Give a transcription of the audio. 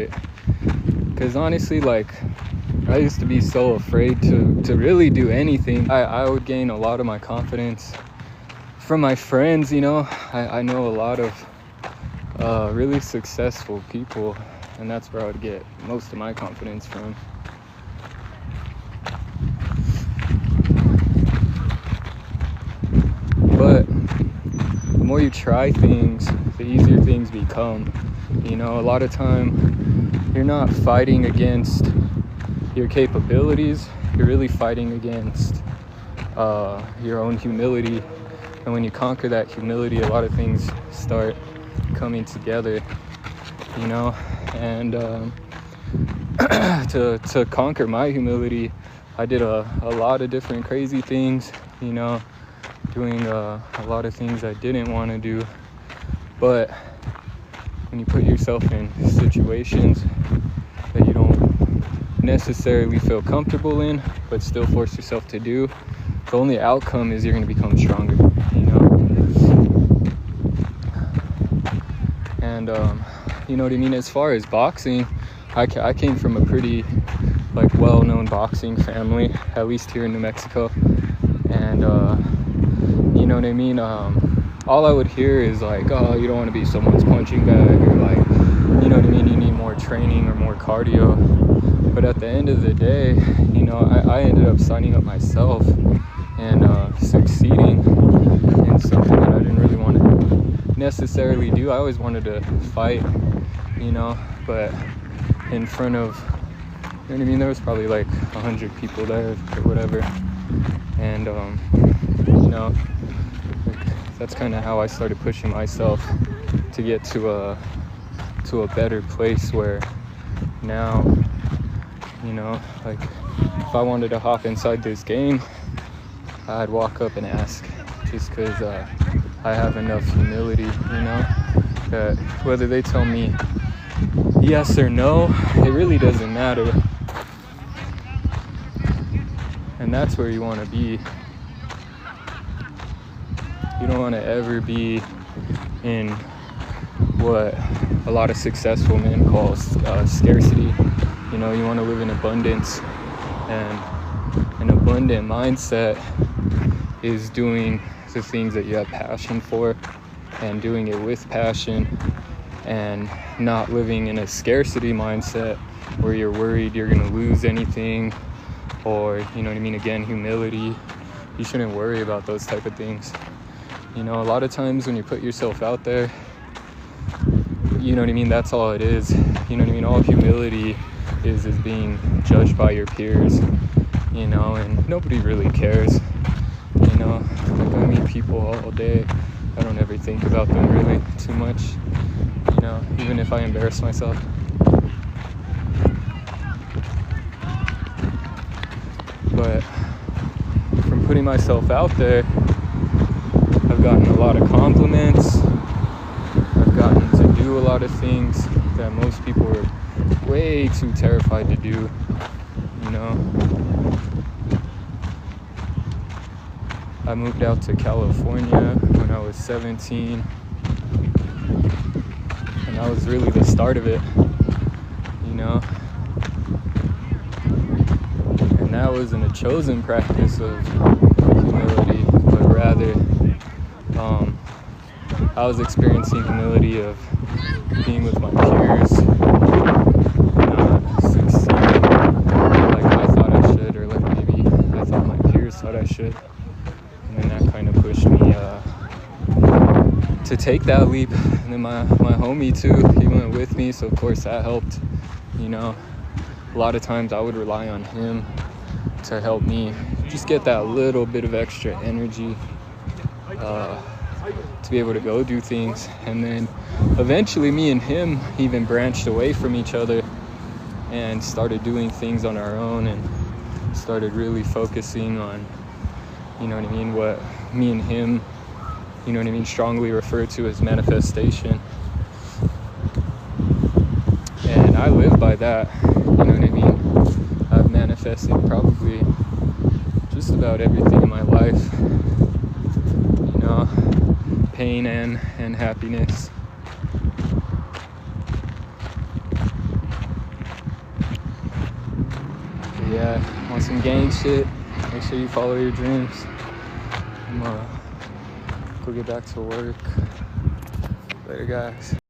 it. Because honestly, like, I used to be so afraid to really do anything. I would gain a lot of my confidence from my friends, you know. I know a lot of really successful people, and that's where I would get most of my confidence from. But the more you try things, the easier things become. You know, a lot of time you're not fighting against your capabilities, you're really fighting against your own humility. And when you conquer that humility, a lot of things start coming together, you know. And to conquer my humility, I did a lot of different crazy things, you know, doing a lot of things I didn't want to do. But when you put yourself in situations that you don't necessarily feel comfortable in, but still force yourself to do, the only outcome is you're going to become stronger, you know. And you know what I mean? As far as boxing, I came from a pretty like well-known boxing family, at least here in New Mexico. And you know what I mean? All I would hear is like, oh, you don't want to be someone's punching bag, or like, you know what I mean, you need more training or more cardio. But at the end of the day, you know, I ended up signing up myself and succeeding in something that I didn't really want to necessarily do. I always wanted to fight, you know, but in front of, you know what I mean, there was probably like 100 people there or whatever. And you know, that's kind of how I started pushing myself to get to a better place where now, you know, like if I wanted to hop inside this game, I'd walk up and ask, just because I have enough humility, you know, that whether they tell me yes or no, it really doesn't matter. And that's where you want to be. You don't want to ever be in what a lot of successful men call scarcity. You know, you want to live in abundance, and an abundant mindset is doing the things that you have passion for and doing it with passion, and not living in a scarcity mindset where you're worried you're going to lose anything, or, you know what I mean, again, humility. You shouldn't worry about those type of things. You know, a lot of times when you put yourself out there, you know what I mean, that's all it is. You know what I mean, all humility is being judged by your peers, you know, and nobody really cares. You know, like I meet people all day, I don't ever think about them really too much, you know, even if I embarrass myself. But from putting myself out there, I've gotten a lot of compliments. I've gotten to do a lot of things that most people are way too terrified to do, you know. I moved out to California when I was 17, and that was really the start of it, you know. And that wasn't a chosen practice of humility, but rather I was experiencing humility of being with my peers, not succeeding like I thought I should, or like maybe I thought my peers thought I should. And then that kind of pushed me to take that leap. And then my homie too, he went with me, so of course that helped. You know, a lot of times I would rely on him to help me just get that little bit of extra energy to be able to go do things. And then eventually me and him even branched away from each other and started doing things on our own, and started really focusing on, you know what I mean, what me and him, you know what I mean, strongly refer to as manifestation. And I live by that, you know what I mean. I've manifested probably just about everything in my life, you know, pain and happiness. yeah, want some gang shit? Make sure you follow your dreams. I'm gonna go get back to work. Later, guys.